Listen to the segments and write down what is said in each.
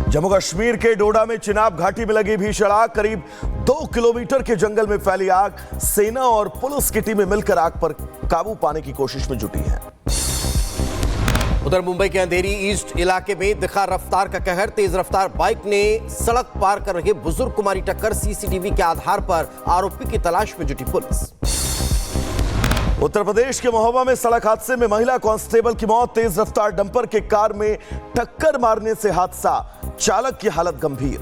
जम्मू कश्मीर के डोडा में चिनाब घाटी में लगी भीषण आग, करीब 2 किलोमीटर के जंगल में फैली आग। सेना और पुलिस की टीमें मिलकर आग पर काबू पाने की कोशिश में जुटी हैं। उधर मुंबई के अंधेरी ईस्ट इलाके में दिखा रफ्तार का कहर। तेज रफ्तार बाइक ने सड़क पार कर रहे बुजुर्ग को मारी टक्कर। सीसीटीवी के आधार पर आरोपी की तलाश में जुटी पुलिस। उत्तर प्रदेश के महोबा में सड़क हादसे में महिला कांस्टेबल की मौत। तेज रफ्तार डंपर के कार में टक्कर मारने से हादसा, चालक की हालत गंभीर।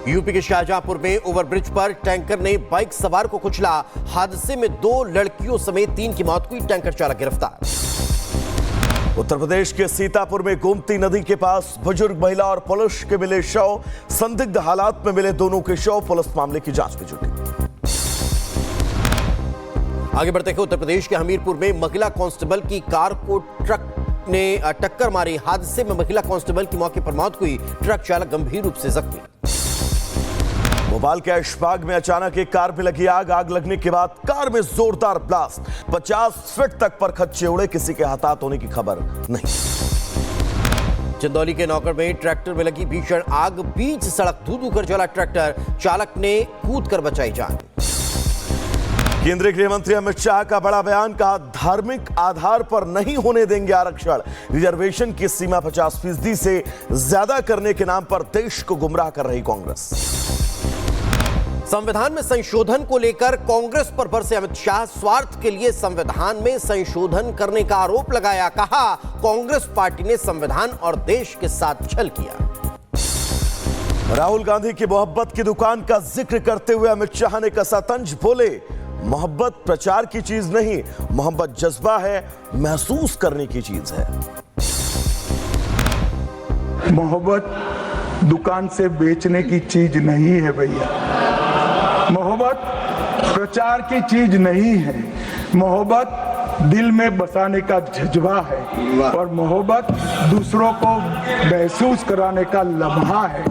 यूपी के शाहजहांपुर में ओवरब्रिज पर टैंकर ने बाइक सवार को कुचला। हादसे में 2 लड़कियों समेत 3 की मौत हुई। टैंकर चालक गिरफ्तार। उत्तर प्रदेश के सीतापुर में गोमती नदी के पास बुजुर्ग महिला और पुलिस के मिले शव। संदिग्ध हालात में मिले दोनों के शव। पुलिस मामले की जांच में जुटी। आगे बढ़ते हैं। उत्तर प्रदेश के हमीरपुर में महिला कांस्टेबल की कार को ट्रक ने टक्कर मारी। हादसे में महिला कांस्टेबल की मौके पर मौत हुई। ट्रक चालक गंभीर रूप से जख्मी। भोपाल के ऐशबाग में अचानक एक कार में लगी आग। आग लगने के बाद कार में जोरदार ब्लास्ट। 50 फीट तक पर खच्चे उड़े। किसी के हताहत होने की खबर नहीं। चंदौली के नौकर में ट्रैक्टर में लगी भीषण आग। बीच सड़क धू-धू कर जला ट्रैक्टर। चालक ने कूद कर बचाई जान। केंद्रीय गृह मंत्री अमित शाह का बड़ा बयान, कहा धार्मिक आधार पर नहीं होने देंगे आरक्षण। रिजर्वेशन की सीमा 50% से ज्यादा करने के नाम पर देश को गुमराह कर रही कांग्रेस। संविधान में संशोधन को लेकर कांग्रेस पर बरसे अमित शाह। स्वार्थ के लिए संविधान में संशोधन करने का आरोप लगाया। कहा कांग्रेस पार्टी ने संविधान और देश के साथ छल किया। राहुल गांधी की मोहब्बत की दुकान का जिक्र करते हुए अमित शाह ने कसा तंज। बोले मोहब्बत प्रचार की चीज नहीं, मोहब्बत जज्बा है, महसूस करने की चीज है। मोहब्बत दुकान से बेचने की चीज नहीं है भैया। मोहब्बत प्रचार की चीज नहीं है। मोहब्बत दिल में बसाने का जज्बा है और मोहब्बत दूसरों को महसूस कराने का लम्हा है।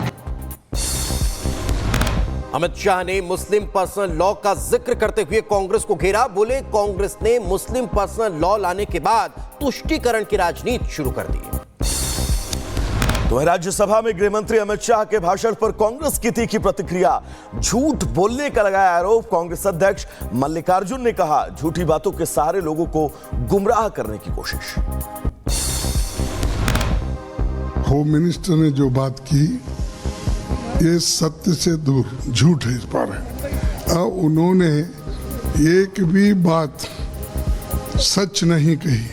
अमित शाह ने मुस्लिम पर्सनल लॉ का जिक्र करते हुए कांग्रेस को घेरा। बोले कांग्रेस ने मुस्लिम पर्सनल लॉ लाने के बाद तुष्टीकरण की राजनीति शुरू कर दी। तो राज्यसभा में गृह मंत्री अमित शाह के भाषण पर कांग्रेस की तीखी प्रतिक्रिया। झूठ बोलने का लगाया आरोप। कांग्रेस अध्यक्ष मल्लिकार्जुन ने कहा झूठी बातों के सहारे लोगों को गुमराह करने की कोशिश। होम मिनिस्टर ने जो बात की ये सत्य से दूर झूठ है। इस पर अब उन्होंने एक भी बात सच नहीं कही।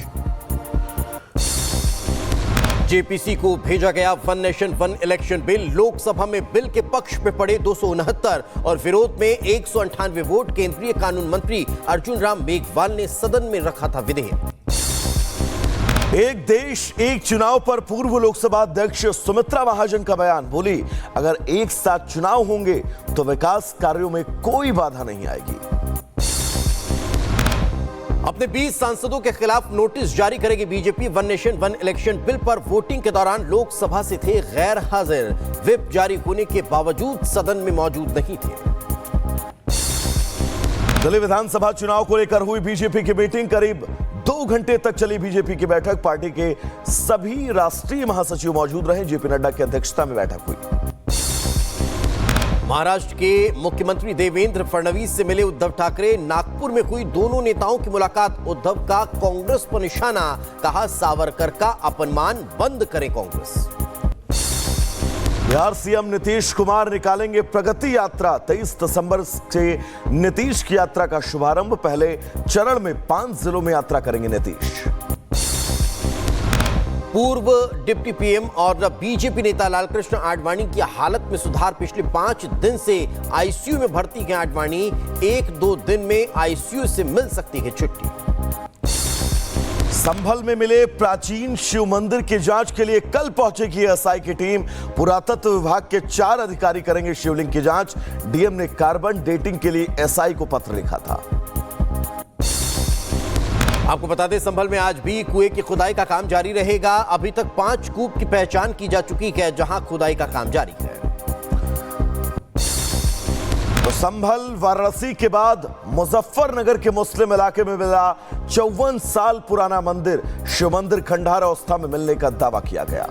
जेपीसी को भेजा गया one nation one election bill. Lok Sabha में बिल के पक्ष में पड़े 269 और विरोध में 198 वोट। केंद्रीय कानून मंत्री अर्जुन राम मेघवाल ने सदन में रखा था विधेयक। एक देश एक चुनाव पर पूर्व लोकसभा अध्यक्ष सुमित्रा महाजन का बयान। बोली अगर एक साथ चुनाव होंगे तो विकास कार्यों में कोई बाधा नहीं आएगी। अपने 20 सांसदों के खिलाफ नोटिस जारी करेगी BJP. One nation one election bill पर वोटिंग के दौरान लोकसभा से थे गैर हाजिर। व्हिप जारी होने के बावजूद सदन में मौजूद नहीं थे। दिल्ली विधानसभा चुनाव को लेकर हुई बीजेपी की मीटिंग। करीब 2 घंटे तक चली बीजेपी की बैठक। पार्टी के सभी राष्ट्रीय महासचिव मौजूद रहे। जेपी नड्डा की अध्यक्षता में बैठक हुई। महाराष्ट्र के मुख्यमंत्री देवेंद्र फडणवीस से मिले उद्धव ठाकरे। नागपुर में हुई दोनों नेताओं की मुलाकात। उद्धव का कांग्रेस पर निशाना। कहा सावरकर का अपमान बंद करे कांग्रेस। बिहार सीएम नीतीश कुमार निकालेंगे प्रगति यात्रा। 23 दिसंबर से नीतीश की यात्रा का शुभारंभ। पहले चरण में 5 जिलों में यात्रा करेंगे नीतीश। पूर्व डिप्टी पीएम और बीजेपी नेता लालकृष्ण आडवाणी की हालत में सुधार। पिछले 5 दिन से आईसीयू में भर्ती हैं आडवाणी। 1-2 दिन में आईसीयू से मिल सकती है छुट्टी। संभल में मिले प्राचीन शिव मंदिर की जांच के लिए कल पहुंचेगी एसआई की टीम। पुरातत्व विभाग के 4 अधिकारी करेंगे शिवलिंग की जांच। डीएम ने कार्बन डेटिंग के लिए एसआई को पत्र लिखा था। आपको बता दें संभल में आज भी कुएं की खुदाई का काम जारी रहेगा। अभी तक 5 कूप की पहचान की जा चुकी है जहां खुदाई का काम जारी है। तो संभल वाराणसी के बाद मुजफ्फरनगर के मुस्लिम इलाके में मिला 54 साल पुराना मंदिर। शिव मंदिर खंडहर अवस्था में मिलने का दावा किया गया।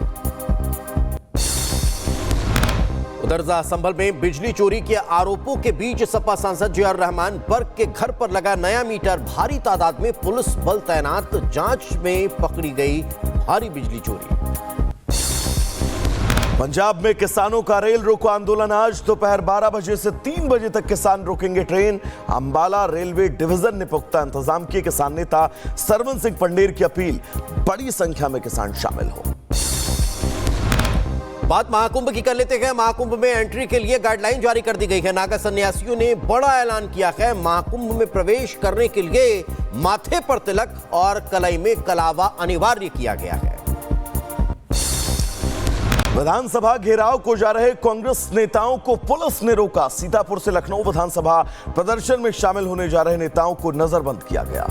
उधर संभल में बिजली चोरी के आरोपों के बीच सपा सांसद JR रहमान बर्क के घर पर लगा नया मीटर, भारी तादाद में पुलिस बल तैनात, जांच में पकड़ी गई भारी बिजली चोरी। पंजाब में किसानों का रेल रोको आंदोलन आज दोपहर 12 बजे से 3 बजे तक किसान रोकेंगे ट्रेन। अंबाला रेलवे डिवीजन ने पुख्ता इंतजाम किए। किसान नेता सरवन सिंह पंडेर की अपील, बड़ी संख्या में किसान शामिल हो। बात महाकुंभ की कर लेते हैं। महाकुंभ में एंट्री के लिए गाइडलाइन जारी कर दी गई है। नागा सन्यासियों ने बड़ा ऐलान किया है। महाकुंभ में प्रवेश करने के लिए माथे पर तिलक और कलाई में कलावा अनिवार्य किया गया है। विधानसभा घेराव को जा रहे कांग्रेस नेताओं को पुलिस ने रोका। सीतापुर से लखनऊ विधानसभा प्रदर्शन में शामिल होने जा रहे नेताओं को नजरबंद किया गया।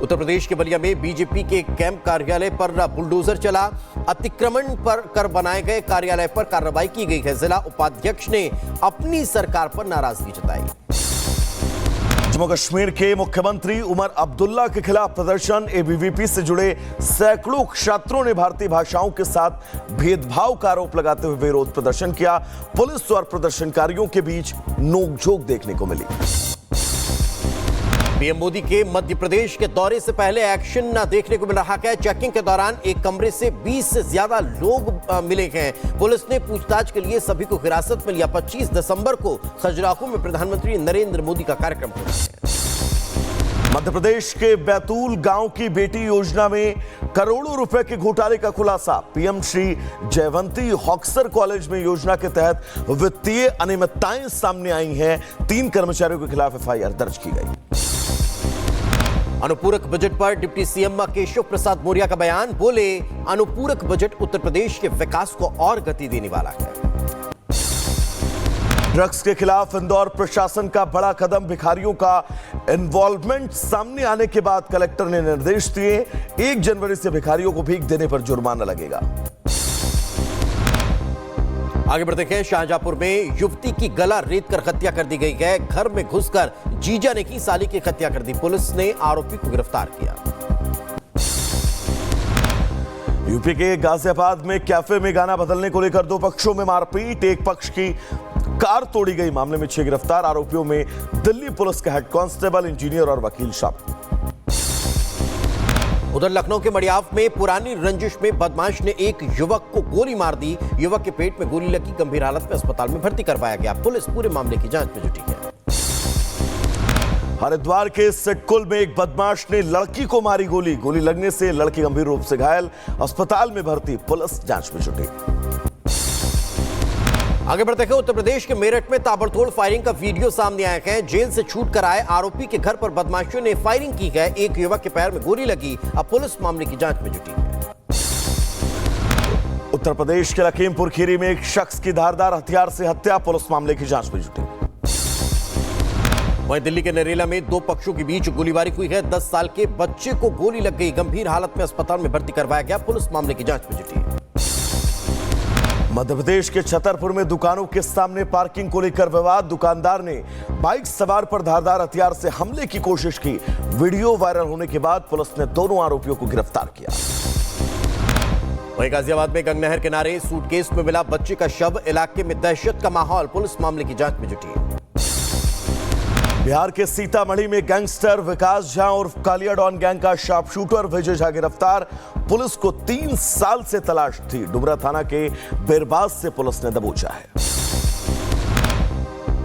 उत्तर प्रदेश के बलिया में बीजेपी के कैंप कार्यालय पर बुलडोजर चला। अतिक्रमण पर कर बनाए गए कार्यालय पर कार्रवाई की गई है। जिला उपाध्यक्ष ने अपनी सरकार पर नाराजगी जताई। जम्मू कश्मीर के मुख्यमंत्री उमर अब्दुल्ला के खिलाफ प्रदर्शन। एबीवीपी से जुड़े सैकड़ों छात्रों ने भारतीय भाषाओं के साथ भेदभाव का आरोप लगाते हुए विरोध प्रदर्शन किया। पुलिस और प्रदर्शनकारियों के बीच नोकझोंक देखने को मिली। पीएम मोदी के मध्य प्रदेश के दौरे से पहले एक्शन देखने को मिल रहा है। चेकिंग के दौरान एक कमरे से 20 से ज्यादा लोग मिले हैं। पुलिस ने पूछताछ के लिए सभी को हिरासत में लिया। 25 दिसंबर को खजुराहो में प्रधानमंत्री नरेंद्र मोदी का कार्यक्रम होना है। मध्य प्रदेश के बैतूल गांव की बेटी योजना में करोड़ों रुपए के घोटाले का खुलासा। पीएम श्री जयवंती हॉक्सर कॉलेज में योजना के तहत वित्तीय अनियमितताएं सामने आई हैं। 3 कर्मचारियों के खिलाफ एफआईआर दर्ज की गई। अनुपूरक बजट पर डिप्टी सीएम केशव प्रसाद मौर्य का बयान। बोले, अनुपूरक बजट उत्तर प्रदेश के विकास को और गति देने वाला है। ड्रग्स के खिलाफ इंदौर प्रशासन का बड़ा कदम। भिखारियों का इन्वॉल्वमेंट सामने आने के बाद कलेक्टर ने निर्देश दिए। 1 जनवरी से भिखारियों को भीख देने पर जुर्माना लगेगा। आगे बढ़ते हैं। शाहजहांपुर में युवती की गला रेत कर हत्या कर दी गई है। घर में घुसकर जीजा ने की साली की हत्या कर दी। पुलिस ने आरोपी को गिरफ्तार किया। यूपी के गाजियाबाद में कैफे में गाना बदलने को लेकर 2 पक्षों में मारपीट। एक पक्ष की कार तोड़ी गई। मामले में 6 गिरफ्तार। आरोपियों में दिल्ली पुलिस के हेड कांस्टेबल, इंजीनियर और वकील शामिल। उधर लखनऊ के मड़ियाव में पुरानी रंजिश में बदमाश ने एक युवक को गोली मार दी। युवक के पेट में गोली लगी, गंभीर हालत में अस्पताल में भर्ती करवाया गया। पुलिस पूरे मामले की जांच में जुटी है। हरिद्वार के सिटकुल में एक बदमाश ने लड़की को मारी गोली। गोली लगने से लड़की गंभीर रूप से घायल, अस्पताल में भर्ती। पुलिस जांच में जुटी। आगे बढ़ते हैं। उत्तर प्रदेश के मेरठ में ताबड़तोड़ फायरिंग का वीडियो सामने आया है। जेल से छूट कर आए आरोपी के घर पर बदमाशों ने फायरिंग की है। एक युवक के पैर में गोली लगी। अब पुलिस मामले की जांच में जुटी है। उत्तर प्रदेश के लखीमपुर खीरी में एक शख्स की धारदार हथियार से हत्या। पुलिस मामले की जांच में जुटी। वहीं दिल्ली के नरेला में 2 पक्षों के बीच गोलीबारी हुई है। 10 साल के बच्चे को गोली लग गई, गंभीर हालत में अस्पताल में भर्ती करवाया गया। पुलिस मामले की जांच में जुटी है। मध्य प्रदेश के छतरपुर में दुकानों के सामने पार्किंग को लेकर विवाद। दुकानदार ने बाइक सवार पर धारदार हथियार से हमले की कोशिश की। वीडियो वायरल होने के बाद पुलिस ने दोनों आरोपियों को गिरफ्तार किया। वहीं गाजियाबाद में गंगनहर किनारे सूटकेस में मिला बच्चे का शव। इलाके में दहशत का माहौल। पुलिस मामले की जांच में जुटी है। बिहार के सीतामढ़ी में गैंगस्टर विकास झा और कालिया डॉन गैंग का शार्प शूटर विजय झा गिरफ्तार। पुलिस को 3 साल से तलाश थी। डुमरा थाना के बेरबाज से पुलिस ने दबोचा है।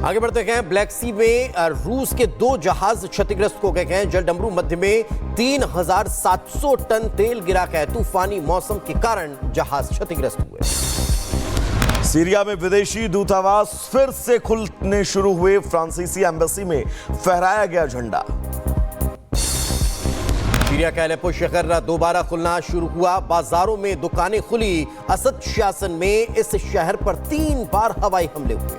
आगे बढ़ते हैं। ब्लैक सी में रूस के 2 जहाज क्षतिग्रस्त हो गए हैं। जलडमरू मध्य में 3700 टन तेल गिरा है। तूफानी मौसम के कारण जहाज क्षतिग्रस्त हुए। सीरिया में विदेशी दूतावास फिर से खुलने शुरू हुए। फ्रांसीसी एम्बेसी में फहराया गया झंडा। सीरिया का अलेप्पो शहर दोबारा खुलना शुरू हुआ। बाजारों में दुकानें खुली। असद शासन में इस शहर पर 3 बार हवाई हमले हुए।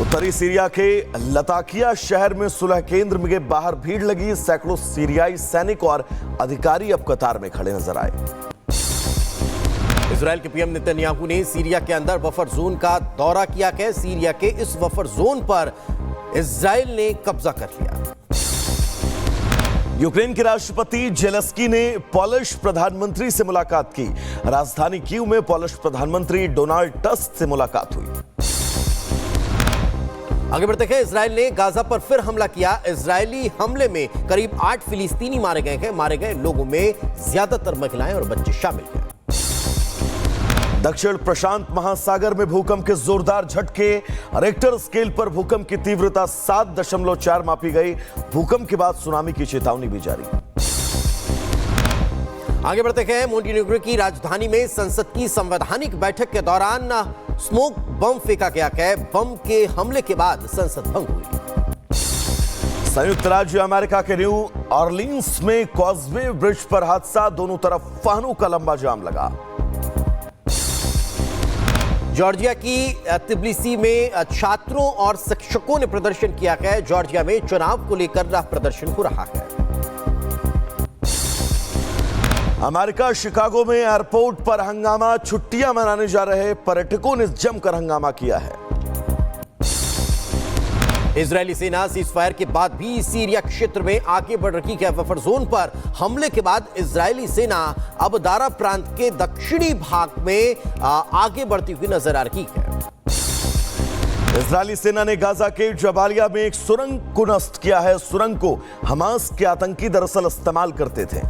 उत्तरी सीरिया के लताकिया शहर में सुलह केंद्र में बाहर भीड़ लगी। सैकड़ों सीरियाई सैनिक और अधिकारी अब कतार में खड़े नजर आए। इजरायल के पीएम नेतन्याहू ने सीरिया के अंदर बफर जोन का दौरा किया है। सीरिया के इस बफर जोन पर इजरायल ने कब्जा कर लिया। यूक्रेन के राष्ट्रपति जेलेस्की ने पोलिश प्रधानमंत्री से मुलाकात की। राजधानी कीव में पोलिश प्रधानमंत्री डोनाल्ड टस्क से मुलाकात हुई। आगे बढ़ते हैं, इजराइल ने गाजा पर फिर हमला किया। इजरायली हमले में करीब 8 फिलिस्तीनी मारे गए हैं। मारे गए लोगों में ज्यादातर महिलाएं और बच्चे शामिल हैं। दक्षिण प्रशांत महासागर में भूकंप के जोरदार झटके। रिक्टर स्केल पर भूकंप की तीव्रता 7.4 मापी गई। भूकंप के बाद सुनामी की चेतावनी भी जारी। आगे बढ़ते हैं, मोंटेनेग्रो की राजधानी में संसद की संवैधानिक बैठक के दौरान स्मोक बम फेंका गया है। बम के हमले के बाद संसद भंग हुई। संयुक्त राज्य अमेरिका के न्यू ऑरलीन्स में कॉजवे ब्रिज पर हादसा। दोनों तरफ वाहनों का लंबा जाम लगा। जॉर्जिया की तिबिलिसी में छात्रों और शिक्षकों ने प्रदर्शन किया है। जॉर्जिया में चुनाव को लेकर प्रदर्शन हो रहा है। अमेरिका शिकागो में एयरपोर्ट पर हंगामा। छुट्टियां मनाने जा रहे पर्यटकों ने जमकर हंगामा किया है। इजरायली सेना सीजफायर के बाद भी सीरिया क्षेत्र में आगे बढ़ रही है। बफर जोन पर हमले के बाद इजरायली सेना अब दारा प्रांत के दक्षिणी भाग में आगे बढ़ती हुई नजर आ रही है। इजरायली सेना ने गाजा के जबालिया में एक सुरंग को नष्ट किया है। सुरंग को हमास के आतंकी दरअसल इस्तेमाल करते थे।